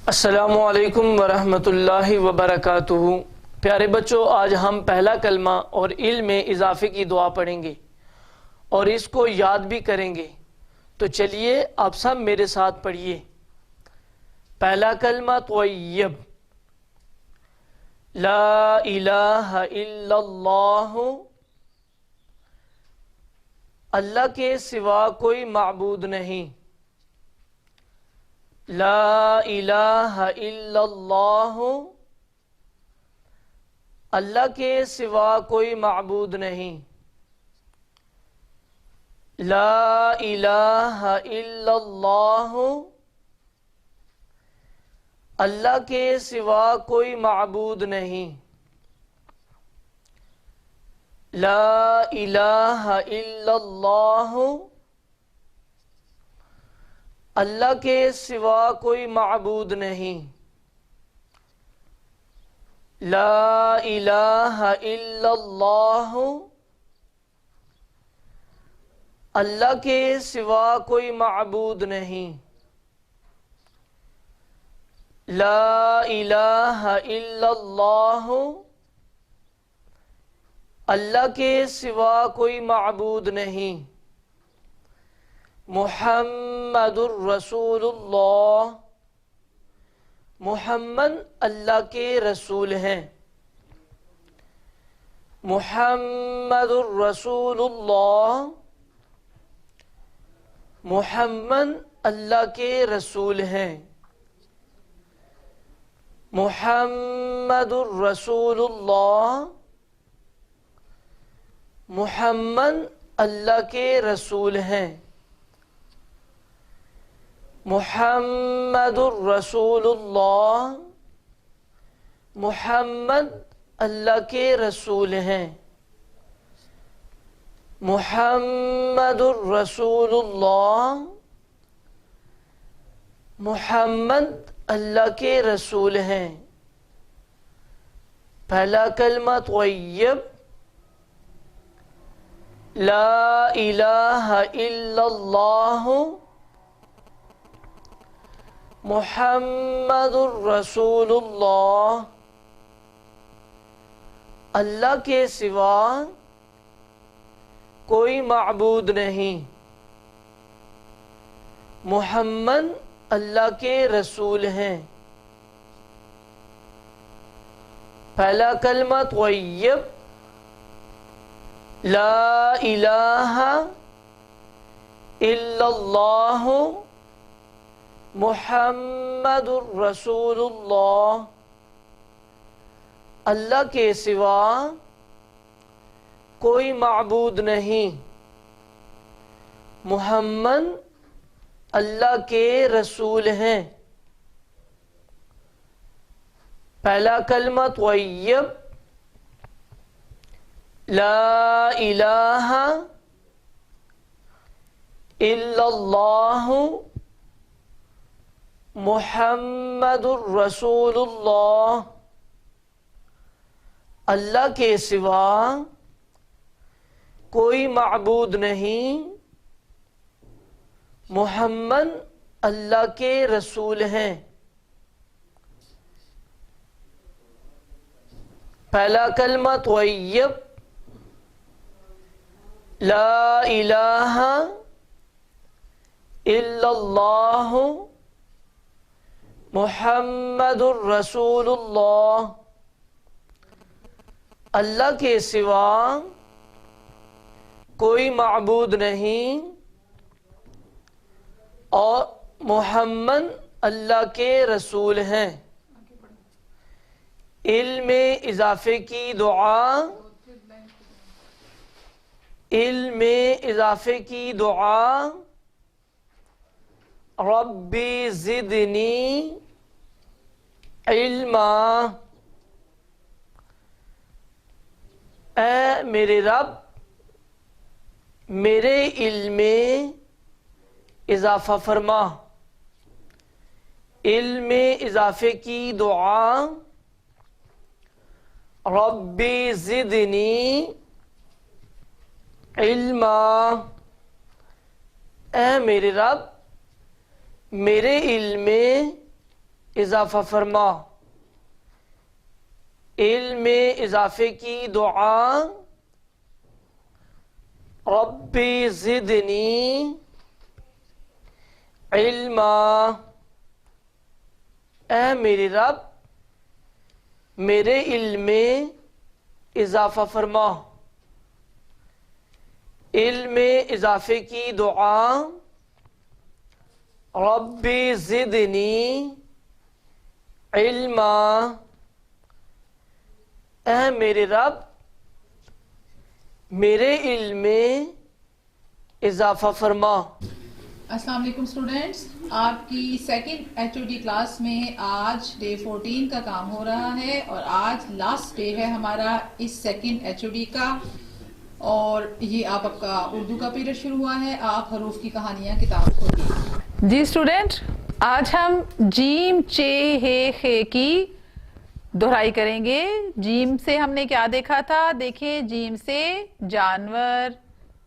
अस्सलामुअलैकुम वरहमतुल्लाहि वबरकातुहू। प्यारे बच्चों, आज हम पहला कलमा और इल्म में इजाफे की दुआ पढ़ेंगे और इसको याद भी करेंगे। तो चलिए आप सब मेरे साथ पढ़िए। पहला कलमा तय्यब, ला इलाहा इल्लल्लाहु, अल्लाह के सिवा कोई माबूद नहीं। ला इलाहा इल्लल्लाहु, अल्लाह के सिवा कोई माबूद नहीं। ला इलाहा इल्लल्लाहु, अल्लाह के सिवा कोई माबूद नहीं। ला इलाहा इल्लल्लाहु, अल्लाह के सिवा कोई माबूद नहीं। ला इलाहा इल्लल्लाहु, अल्लाह के सिवा कोई माबूद नहीं। ला इलाहा इल्लल्लाहु, अल्लाह के सिवा कोई माबूद नहीं। मुहम्मदुर रसूलुल्लाह, मुहम्मद अल्लाह के रसूल हैं। मुहम्मदुर रसूलुल्लाह, मुहम्मद अल्लाह के रसूल हैं। मुहम्मदुर रसूलुल्लाह, मुहम्मद अल्लाह के रसूल हैं। मुहम्मदुर रसूलुल्लाह, मुहम्मद अल्लाह के रसूल हैं। मुहम्मदुर रसूलुल्लाह, मुहम्मद अल्लाह के रसूल हैं। पहला कलमा तय्यब, ला इलाहा इल्लल्लाहु, मुहम्मदुर रसूलुल्लाह, अल्लाह के सिवा कोई माबूद नहीं। मुहम्मद अल्लाह के रसूल हैं। पहला कलमा तय्यब, ला इलाहा इल्लल्लाहु, मुहम्मदुर रसूलुल्लाह, अल्लाह के सिवा कोई माबूद नहीं। मुहम्मद अल्लाह के रसूल हैं। पहला कलमा तय्यब, ला इलाहा इल्लल्लाहु, मुहम्मदुर रसूलुल्लाह, अल्लाह के सिवा कोई माबूद नहीं। मुहम्मद अल्लाह के रसूल हैं। पहला कलमा तय्यब, ला इलाहा इल्लल्लाहु, मुहम्मदुर रसूलुल्लाह, अल्लाह के सिवा कोई माबूद नहीं और मुहम्मद अल्लाह के रसूल हैं। इल्म में इजाफे की दुआ, इल्म में इजाफे की दुआ। रब्बी ज़िदनी इल्मा, ऐ मेरे रब मेरे इल्म में इजाफा फरमा। इल्म में इजाफे की दुआ। रब्बी ज़िदनी इल्मा, ऐ मेरे रब मेरे इल्म में इजाफा फरमा। इल्म में इजाफे की दुआ, रब्बी ज़िदनी इल्मा, ऐ मेरे रब मेरे इल्म में इजाफा फरमा। इल्म में इजाफे की दुआ, रब्बी ज़िदनी इल्मा, ऐ मेरे रब मेरे इल्म में इजाफा फरमा। अस्सलाम वालेकुम स्टूडेंट्स, आपकी सेकंड एचओडी क्लास में आज डे 14 का काम हो रहा है और आज लास्ट डे है हमारा इस सेकंड एचओडी का। और ये आपका उर्दू का पीरियड शुरू हुआ है। आप हरूफ की कहानियां किताब खोलिए। जी स्टूडेंट, आज हम जीम चे हे खे की दोहराई करेंगे। जीम से हमने क्या देखा था? देखें, जीम से जानवर,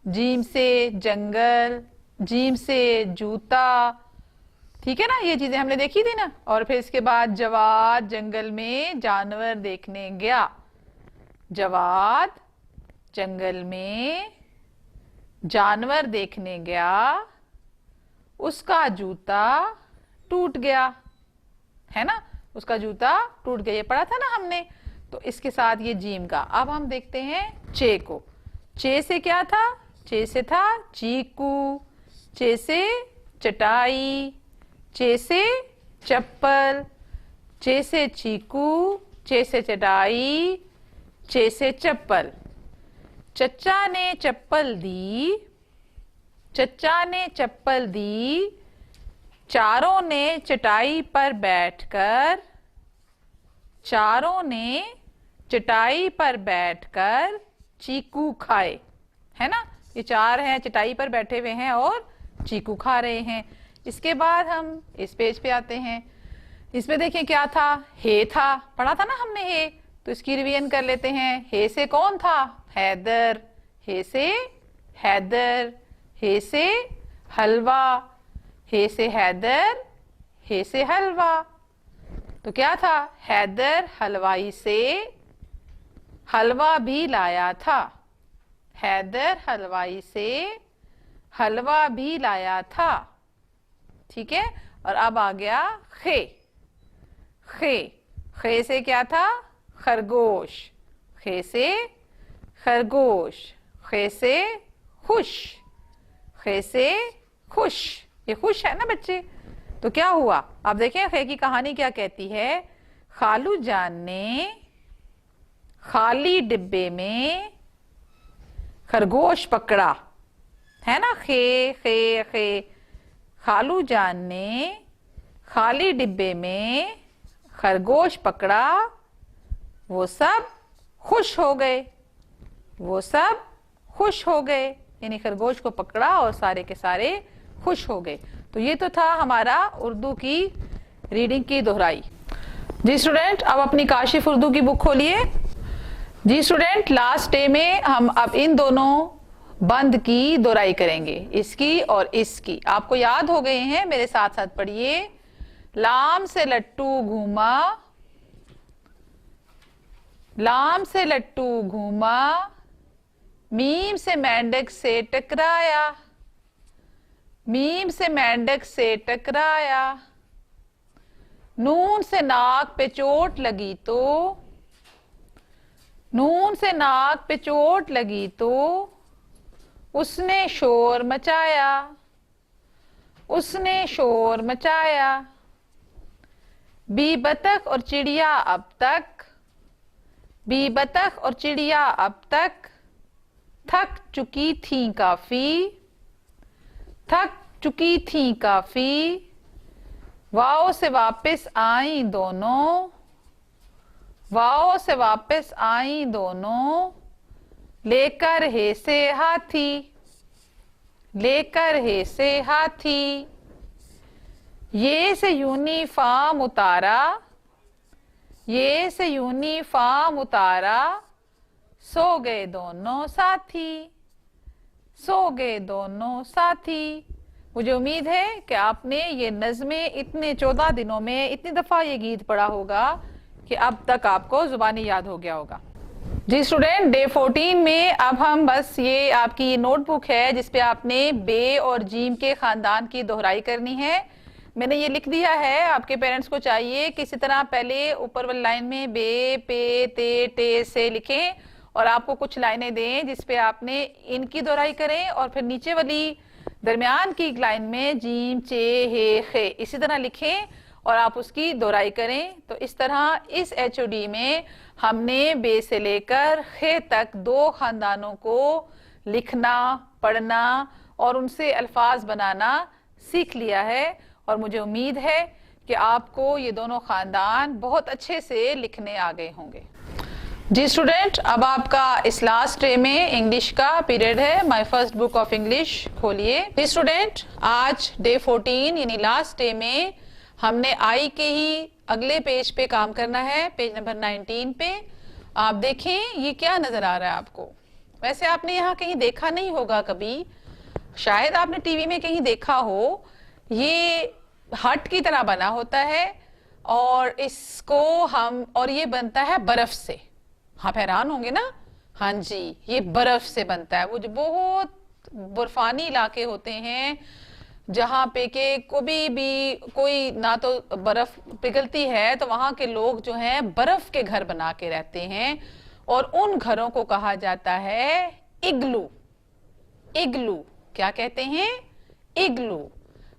जीम से जंगल, जीम से जूता, ठीक है ना, ये चीजें हमने देखी थी ना। और फिर इसके बाद जवाद जंगल में जानवर देखने गया। जवाद जंगल में जानवर देखने गया, उसका जूता टूट गया, है ना, उसका जूता टूट गया, ये पढ़ा था ना हमने। तो इसके साथ ये जीम का। अब हम देखते हैं चे को। चे से क्या था? चे से था चीकू, चे से चटाई, चे से चप्पल, चे से चीकू, चे से चटाई, चे से चप्पल। चच्चा ने चप्पल दी, चच्चा ने चप्पल दी, चारों ने चटाई पर बैठकर, चारों ने चटाई पर बैठकर चीकू खाए, है ना। ये चार हैं, चटाई पर बैठे हुए हैं और चीकू खा रहे हैं। इसके बाद हम इस पेज पे आते हैं। इसमें देखें क्या था? हे था, पढ़ा था ना हमने हे। तो इसकी रिवीजन कर लेते हैं। हे से कौन था? हैदर। हे से हैदर, हे से हलवा, हे से हैदर, हे से हलवा। तो क्या था? हैदर हलवाई से हलवा भी लाया था। हैदर हलवाई से हलवा भी लाया था, ठीक है। और अब आ गया खे। खे, खे से क्या था? खरगोश। खे से खरगोश, खे से खुश, खे से खुश। ये खुश है ना बच्चे। तो क्या हुआ? अब देखें खे की कहानी क्या कहती है। खालू जान ने खाली डिब्बे में खरगोश पकड़ा, है ना। खे खे खे। खालू जान ने खाली डिब्बे में खरगोश पकड़ा, वो सब खुश हो गए, वो सब खुश हो गए। यानी खरगोश को पकड़ा और सारे के सारे खुश हो गए। तो ये तो था हमारा उर्दू की रीडिंग की दोहराई। जी स्टूडेंट, अब अपनी काशिफ उर्दू की बुक खोलिए। जी स्टूडेंट, लास्ट डे में हम अब इन दोनों बंद की दोहराई करेंगे, इसकी और इसकी। आपको याद हो गए हैं, मेरे साथ साथ पढ़िए। लाम से लट्टू घूमा, लाम से लट्टू घूमा, मीम से मेंढक से टकराया, मीम से मेंढक से टकराया। नून से नाक पे चोट लगी तो, नून से नाक पे चोट लगी तो उसने शोर मचाया, उसने शोर मचाया। बी बतख और चिड़िया अब तक, बी बतख और चिड़िया अब तक थक चुकी थी काफी, थक चुकी थी काफी। वाओ से वापस आई दोनों, वाओ से वापस आई दोनों लेकर हे से हाथी, लेकर हे से हाथी। ये से यूनिफॉर्म उतारा, ये से यूनिफॉर्म उतारा, सो गए दोनों साथी, सो गए दोनों साथी। मुझे उम्मीद है कि आपने ये नज़में इतने 14 दिनों में इतनी दफ़ा ये गीत पढ़ा होगा कि अब तक आपको ज़ुबानी याद हो गया होगा। जी स्टूडेंट, डे 14 में अब हम बस ये आपकी नोटबुक है जिस पे आपने बे और जीम के ख़ानदान की दोहराई करनी है। मैंने ये लिख दिया है, आपके पेरेंट्स को चाहिए कि इसी तरह पहले ऊपर वाली लाइन में बे, पे, ते, टे से लिखें और आपको कुछ लाइनें दें जिस पे आपने इनकी दोहराई करें और फिर नीचे वाली दरमियान की लाइन में जीम, चे, हे, खे इसी तरह लिखें और आप उसकी दोहराई करें। तो इस तरह इस HOD में हमने बे से लेकर खे तक 2 ख़ानदानों को लिखना, पढ़ना और उनसे अल्फाज बनाना सीख लिया है और मुझे उम्मीद है कि आपको ये दोनों ख़ानदान बहुत अच्छे से लिखने आ गए होंगे। जी स्टूडेंट, अब आपका इस लास्ट डे में इंग्लिश का पीरियड है। My first book of English खोलिए। जी स्टूडेंट, आज डे 14 यानी लास्ट डे में हमने आई के ही अगले पेज पे काम करना है, पेज नंबर 19 पे। आप देखें ये क्या नजर आ रहा है आपको। वैसे आपने यहाँ कहीं देखा नहीं होगा कभी, शायद आपने टीवी में कहीं देखा हो। ये हट की तरह बना होता है और इसको और ये बनता है बर्फ से। आप हैरान होंगे ना। हाँ जी, ये बर्फ से बनता है। वो जो बहुत बर्फानी इलाके होते हैं जहाँ पे के कभी भी कोई ना तो बर्फ पिघलती है, तो वहां के लोग जो हैं बर्फ के घर बना के रहते हैं और उन घरों को कहा जाता है इग्लू। इग्लू क्या कहते हैं? इग्लू।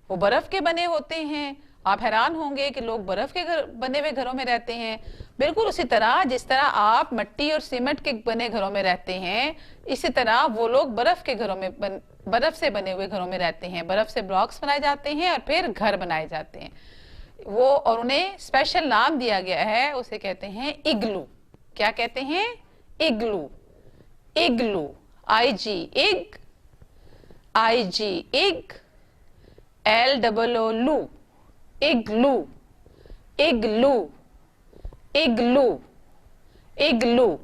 वो बर्फ के बने होते हैं। आप हैरान होंगे कि लोग बर्फ के घर बने हुए घरों में रहते हैं। बिल्कुल उसी तरह जिस तरह आप मिट्टी और सीमेंट के बने घरों में रहते हैं, इसी तरह वो लोग बर्फ के घरों में बर्फ से बने हुए घरों में रहते हैं। बर्फ से ब्लॉक्स बनाए जाते हैं और फिर घर बनाए जाते हैं वो, और उन्हें स्पेशल नाम दिया गया है, उसे कहते हैं इग्लू। क्या कहते हैं? इग्लू। इग्लू, IG इग, IG इग, LOO लू, इग्लू। इग्लू, इग्लू, इग्लू।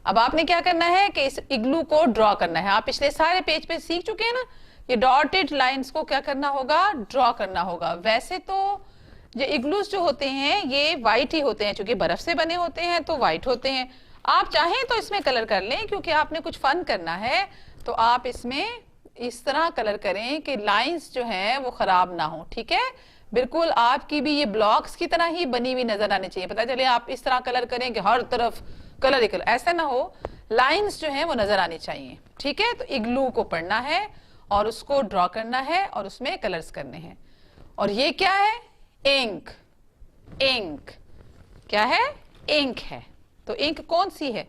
अब आपने क्या करना है कि इस इग्लू को ड्रॉ करना है। आप पिछले सारे पेज पे सीख चुके हैं ना, ये डॉटेड लाइंस को क्या करना होगा? ड्रॉ करना होगा। वैसे तो ये इग्लूस जो होते हैं ये वाइट ही होते हैं, क्योंकि बर्फ से बने होते हैं तो वाइट होते हैं। आप चाहें तो इसमें कलर कर लें, क्योंकि आपने कुछ फन करना है तो आप इसमें इस तरह कलर करें कि लाइंस जो हैं वो खराब ना हो। ठीक है, बिल्कुल आपकी भी ये ब्लॉक्स की तरह ही बनी हुई नजर आनी चाहिए। पता चले आप इस तरह कलर करें कि हर तरफ कलर ही कलर, ऐसा ना हो। लाइंस जो हैं वो नजर आनी चाहिए। ठीक है, तो इग्लू को पढ़ना है और उसको ड्रॉ करना है और उसमें कलर्स करने हैं। और ये क्या है? इंक। इंक क्या है? इंक है। तो इंक कौन सी है?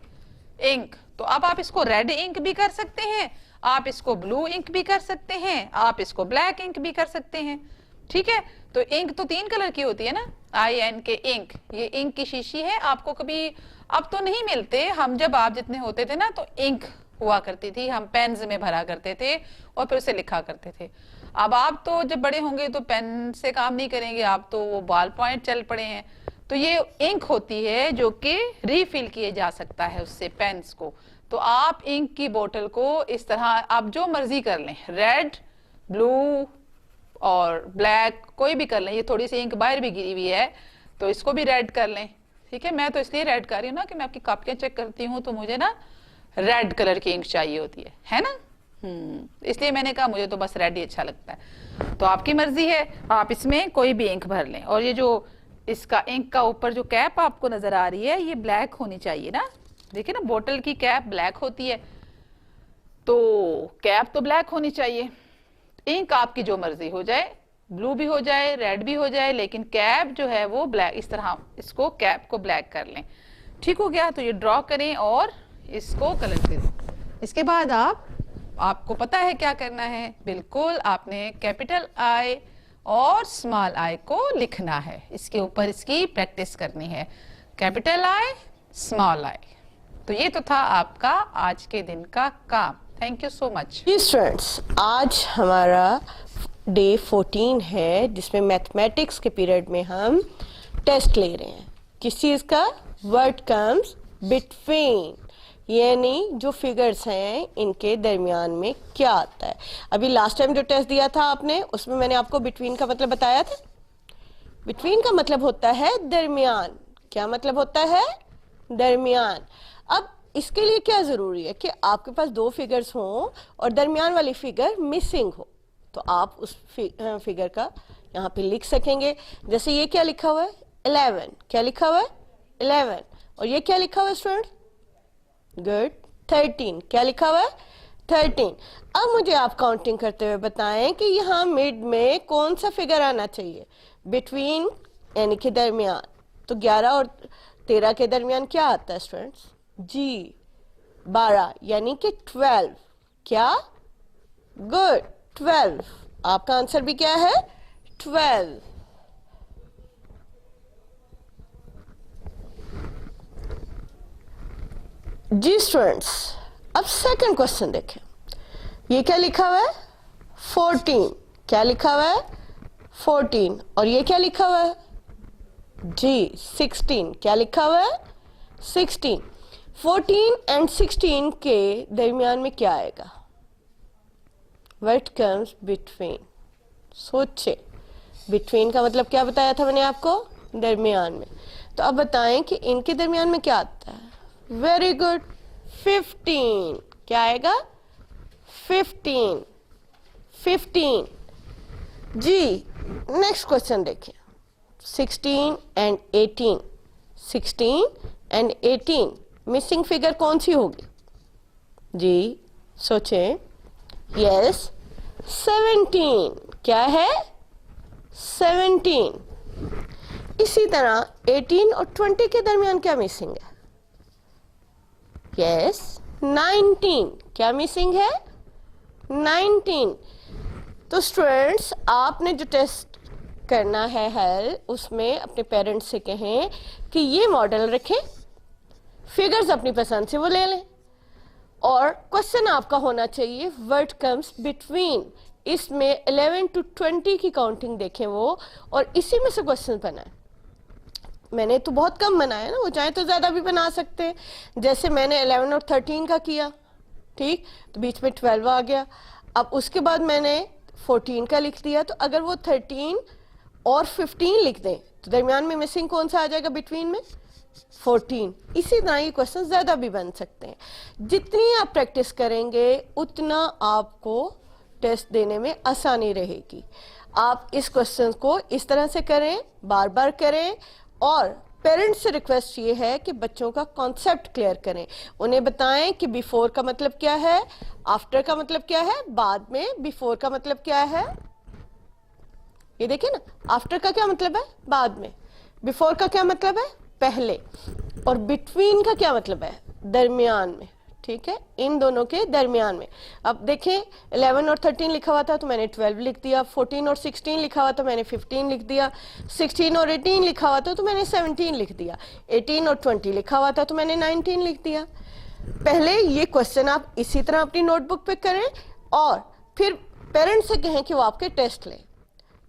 इंक। तो अब आप इसको रेड इंक भी कर सकते हैं, आप इसको ब्लू इंक भी कर सकते हैं, आप इसको ब्लैक इंक भी कर सकते हैं। ठीक है, तो इंक तो 3 कलर की होती है ना, INK इंक। ये इंक की शीशी है। आपको कभी, अब तो नहीं मिलते, हम जब आप जितने होते थे ना तो इंक हुआ करती थी, हम पेन्स में भरा करते थे और फिर उसे लिखा करते थे। अब आप तो जब बड़े होंगे तो पेन से काम नहीं करेंगे, आप तो वो बॉल पॉइंट चल पड़े हैं। तो ये इंक होती है जो कि रीफिल किए जा सकता है उससे पेन्स को। तो आप इंक की बोतल को इस तरह आप जो मर्जी कर लें, रेड, ब्लू और ब्लैक कोई भी कर लें। ये थोड़ी सी इंक बाहर भी गिरी हुई है तो इसको भी रेड कर लें। ठीक है, मैं तो इसलिए रेड कर रही हूँ ना कि मैं आपकी कॉपियां चेक करती हूँ तो मुझे ना रेड कलर की इंक चाहिए होती है ना। इसलिए मैंने कहा मुझे तो बस रेड ही अच्छा लगता है। तो आपकी मर्जी है, आप इसमें कोई भी इंक भर लें। और ये जो इसका इंक का ऊपर जो कैप आपको नजर आ रही है ये ब्लैक होनी चाहिए ना। देखिए ना, बोतल की कैप ब्लैक होती है तो कैप तो ब्लैक होनी चाहिए। इंक आपकी जो मर्जी हो जाए, ब्लू भी हो जाए, रेड भी हो जाए, लेकिन कैप जो है वो ब्लैक। इस तरह इसको कैप को ब्लैक कर लें। ठीक हो गया, तो ये ड्रॉ करें और इसको कलर करें। इसके बाद आपको पता है क्या करना है। बिल्कुल आपने कैपिटल I और स्मॉल I को लिखना है। इसके ऊपर इसकी प्रैक्टिस करनी है, कैपिटल I स्मॉल I। तो ये तो था आपका आज के दिन का काम। Thank you so much. Students, आज हमारा डे 14 है जिसमें मैथमेटिक्स के पीरियड में हम टेस्ट ले रहे हैं। किस चीज़ का? Word comes between. यानी जो फिगर्स हैं इनके दरमियान में क्या आता है। अभी लास्ट टाइम जो टेस्ट दिया था आपने, उसमें मैंने आपको बिटवीन का मतलब बताया था। बिटवीन का मतलब होता है दरमियान। क्या मतलब होता है? दरमियान। अब इसके लिए क्या जरूरी है कि आपके पास दो फिगर्स हों और दरमियान वाली फिगर मिसिंग हो, तो आप उस फिगर का यहाँ पे लिख सकेंगे। जैसे ये क्या लिखा हुआ है? 11। क्या लिखा हुआ है? 11। और ये क्या लिखा हुआ है स्टूडेंट? गुड। 13। क्या लिखा हुआ है? 13। अब मुझे आप काउंटिंग करते हुए बताएं कि यहाँ मिड में कौन सा फिगर आना चाहिए? बिटवीन यानी कि दरमियान। तो 11 और 13 के दरमियान क्या आता है स्टूडेंट्स? जी 12 यानी कि 12। क्या? गुड 12। आपका आंसर भी क्या है? 12। जी स्टूडेंट्स, अब सेकंड क्वेश्चन देखें। ये क्या लिखा हुआ है? 14। क्या लिखा हुआ है? 14। और ये क्या लिखा हुआ है? जी 16। क्या लिखा हुआ है? 16। 14 एंड 16 के दरमियान में क्या आएगा? What comes between? सोचे। बिटवीन का मतलब क्या बताया था मैंने आपको? दरमियान में। तो अब बताएं कि इनके दरमियान में क्या आता है? Very good 15। क्या आएगा? 15। 15। जी नेक्स्ट क्वेश्चन देखिए। 16 एंड 18। 16 एंड 18 मिसिंग फिगर कौन सी होगी? जी सोचें। यस 17। क्या है? 17। इसी तरह 18 और 20 के दरमियान क्या मिसिंग है? यस 19। क्या मिसिंग है? 19। तो स्टूडेंट्स, आपने जो टेस्ट करना है हल, उसमें अपने पेरेंट्स से कहें कि ये मॉडल रखें, फिगर्स अपनी पसंद से वो ले लें, और क्वेश्चन आपका होना चाहिए व्हाट कम्स बिटवीन। इसमें 11 to 20 की काउंटिंग देखें वो, और इसी में से क्वेश्चन बनाएं। मैंने तो बहुत कम बनाया ना, वो चाहे तो ज्यादा भी बना सकते हैं। जैसे मैंने 11 और 13 का किया, ठीक, तो बीच में 12 आ गया। अब उसके बाद मैंने 14 का लिख दिया, तो अगर वो 13 और 15 लिख दें तो दरमियान में मिसिंग कौन सा आ जाएगा बिटवीन में? 14। इसी तरह ये क्वेश्चन ज्यादा भी बन सकते हैं। जितनी आप प्रैक्टिस करेंगे उतना आपको टेस्ट देने में आसानी रहेगी। आप इस क्वेश्चन को इस तरह से करें, बार बार करें, और पेरेंट्स से रिक्वेस्ट ये है कि बच्चों का कॉन्सेप्ट क्लियर करें। उन्हें बताएं कि बिफोर का मतलब क्या है, आफ्टर का मतलब क्या है, बाद में। बिफोर का मतलब क्या है? ये देखिए ना, आफ्टर का क्या मतलब है? बाद में। बिफोर का क्या मतलब है? पहले। और बिटवीन का क्या मतलब है? दरमियान में। ठीक है, इन दोनों के दरमियान में। अब देखें 11 और 13 लिखा हुआ था तो मैंने 12 लिख दिया, 14 और 16 लिखा हुआ तो मैंने 15 लिख दिया, 16 और 18 लिखा हुआ था तो मैंने 17 लिख दिया, 18 और 20 लिखा हुआ था तो मैंने 19 लिख दिया। पहले ये क्वेश्चन आप इसी तरह अपनी नोटबुक पे करें और फिर पेरेंट्स से कहें कि वो आपके टेस्ट लें।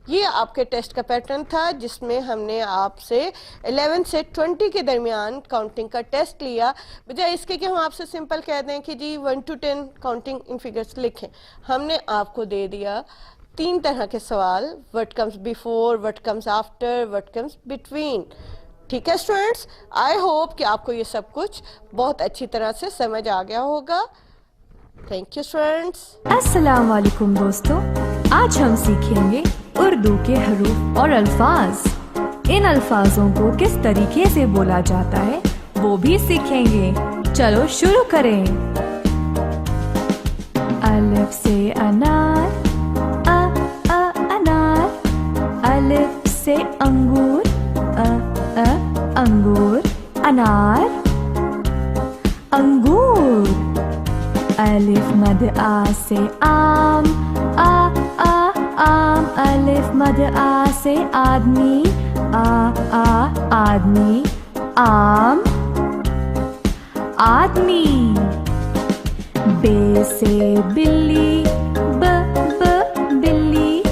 ये आपके टेस्ट का पैटर्न था जिसमें हमने आपसे 11 से 20 के दरमियान काउंटिंग का टेस्ट लिया। बजाय इसके कि हम आपसे सिंपल कह दें कि जी 1 to 10 काउंटिंग इन फिगर्स लिखें, हमने आपको दे दिया 3 तरह के सवाल, what comes before, what comes after, what comes between. ठीक है स्टूडेंट्स, आई होप कि आपको ये सब कुछ बहुत अच्छी तरह से समझ आ गया होगा। Thank you students. अस्सलाम वालेकुम दोस्तों, आज हम सीखेंगे उर्दू के हरूफ और अल्फाज। इन अल्फाजों को किस तरीके से बोला जाता है वो भी सीखेंगे। चलो शुरू करें। अलिफ से अनार, अनार। अलिफ से अंगूर, अंगूर। अनार, अंगूर। अलिफ मद आ से आम, आम। अलिफ मद आ से आदमी, आदमी। आम, आदमी। बे से बिल्ली, बिल्ली।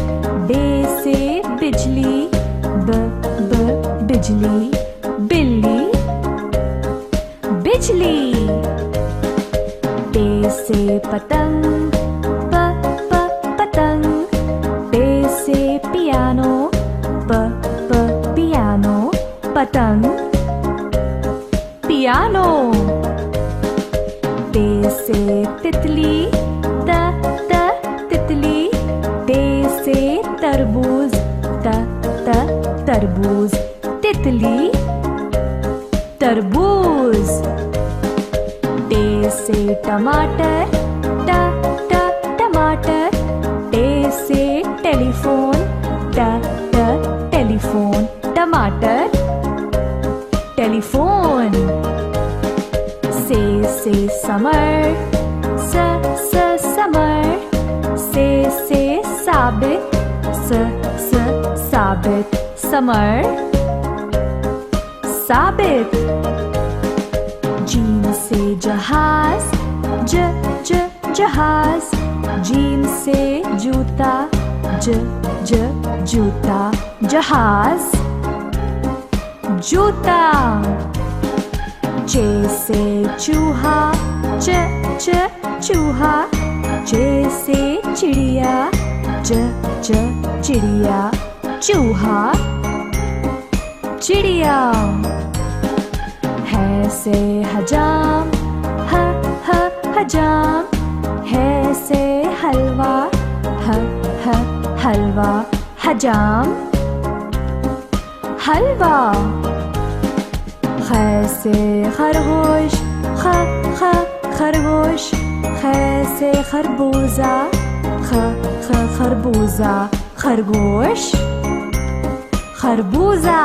बे से बिजली, बिजली। बिल्ली, बिजली। पतंग, पतंग। पे से पियानो, पियानो। पतंग, पियानो। ते से तितली, तितली। ते से तरबूज, तरबूज। तितली, तरबूज। टे से टमाटर, टमाटर। टे से टेलीफोन, टेलीफोन। टमाटर, टेलीफोन। से समर, समर। से साबित, साबित। समर, साबित। जीम से जहाज, जहाज। जीम से जूता, जूता। जहाज, जूता। चे से चूहा, चूहा। चे से चिड़िया, चिड़िया। चूहा, चिड़िया। है से हजाम, हजाम। है से हलवा, हलवा। हजाम, हलवा। ख से खरगोश, खरगोश। ख से खरबूजा, खरबूजा। खरगोश, खरबूजा।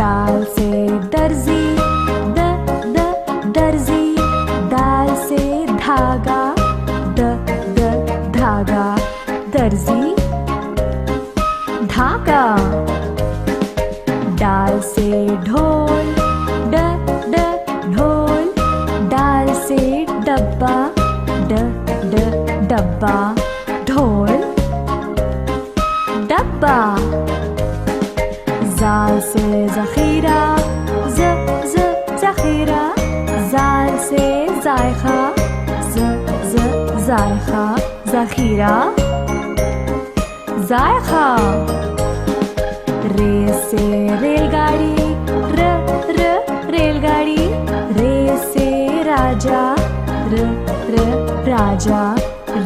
दाल से दर्जी, दर्जी। दाल से धागा, धागा। दर्जी, धागा। डाल से ढोल, ढोल। डाल से डब्बा, डब्बा। ढोल, डब्बा। जाल से ज़ख़ीरा, ज़ख़ीरा। जाल से ज़ायख़ा, ज़ायख़ा। ज़ख़ीरा, ज़ायख़ा। रे से रेलगाड़ी, रेलगाड़ी। रे से राजा, राजा।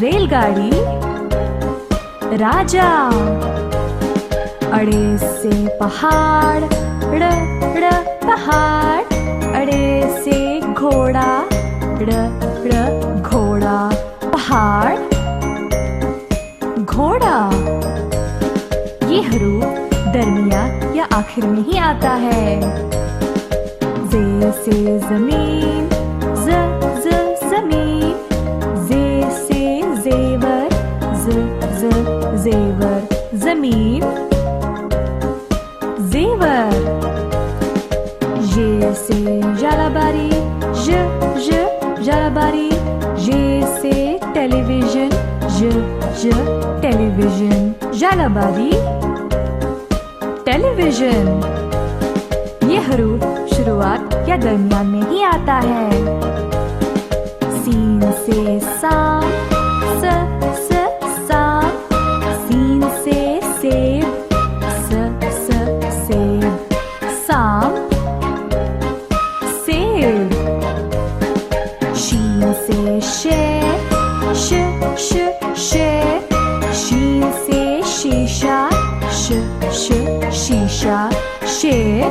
रेलगाड़ी, राजा। अड़े से पहाड़, पहाड़। अड़े से घोड़ा, घोड़ा। पहाड़, घोड़ा। ये हरूफ दरमिया या आखिर में ही आता है। जे से जमीन, जमीन। जे से जेवर, जेवर। जमीन, जेवर। ये से जलाबारी, जलाबारी। ये से टेलीविजन, टेलीविजन। जलाबारी, टेलीविजन। ये हरूफ शुरुआत या दरमियान में ही आता है। सीन से साम, साम। सीन से सेब, सेब। साम, सेब। शीन से शेर, शेर। शीन से शीशा, शीशा। शेर,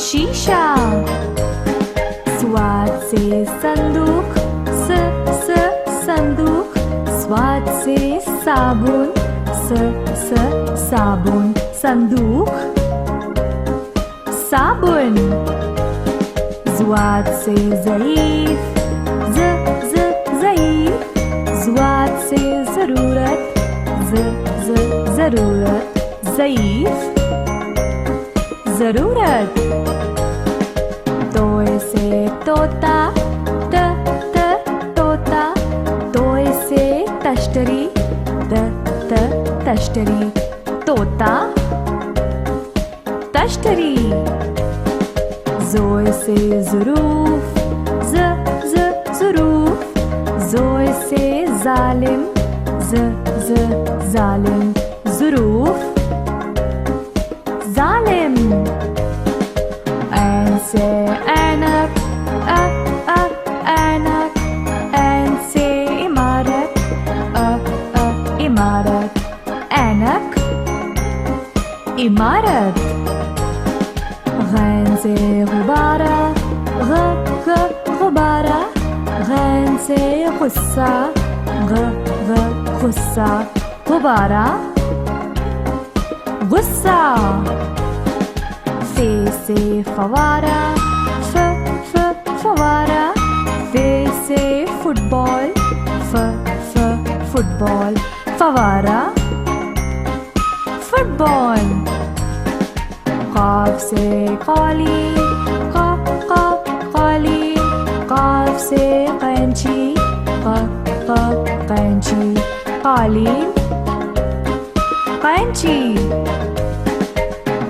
शीशा। स्वाद से संदूक, संदूक। स्वाद से साबुन, साबुन। संदूक, साबुन। ज़्वाद से ज़ईफ़, ज़ईफ़। ज़्वाद से ज़रूरत, ज़रूरत। ज़ईफ़, ज़रूरत। तोय से तोता, तोता। तोय से तश्तरी, तश्तरी। तोता, तश्तरी। जोय से ज़रूफ, जालिम ज जालिम ज़ुरूफ जालिम ऐन से ऐनक ऐनक ऐन से इमारत इमारत ऐनक इमारत गैन से गुब्बारा गुब्बारा गैन से गुस्सा गुस्सा गुब्बारा गुस्सा फे से फवारा फवारा फे से फुटबॉल फुटबॉल फवारा फुटबॉल क़ाफ से क़ालीन क़ालीन क़ाफ से कैंची कैंची क़ालीन कैंची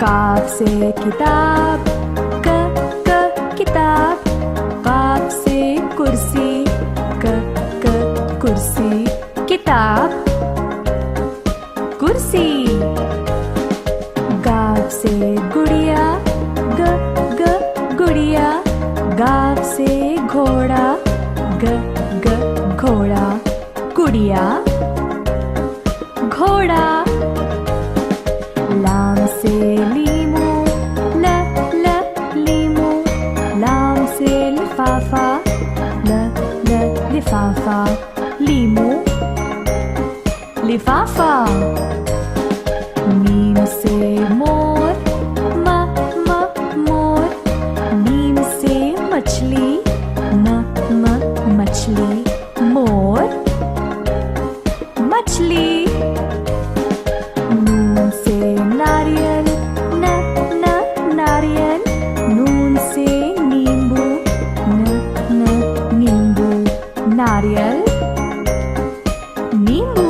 काफ से किताब किताब काफ से कुर्सी कुर्सी किताब कुर्सी गाफ से गुड़िया गुड़िया गाफ से घोड़ा घोड़ा गुड़िया घोड़ा लाम से लीमू लीमू लाम से लिफाफा लिफाफा लीमू लिफाफा मीम से मोर मोर मीम से मछली मछली मोर मछली नून से नारियल नारियल नून से नींबू नींबू नारियल नींबू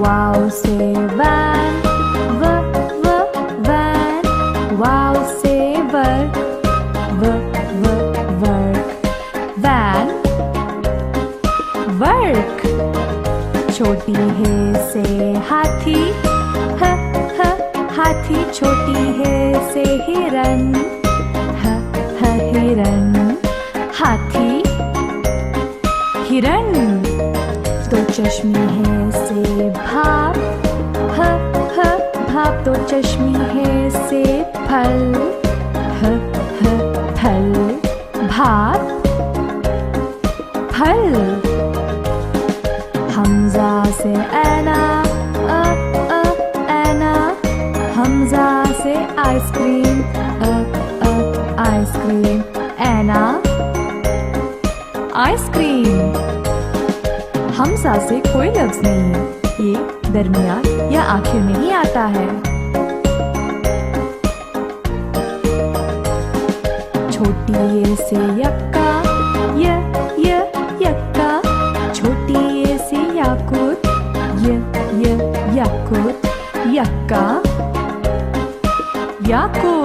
वाव से वैन वैन वाव से वर्क वर्क वैन वर्क छोटी है से हाथी हाथी छोटी है से हिरन हिरन हाथी हिरन दो चश्मी है से भाप भाप दो चश्मी है से फल फल भाप फल हमजा से ऐना ऐना हमजा से आइसक्रीम आइसक्रीम ऐना आइसक्रीम हमजा से कोई लफ्ज नहीं है, ये दरमियान या आखिर में ही आता है। छोटी ये से यक्का यक्का छोटी ये से याकूत याकूत यक्का याकूत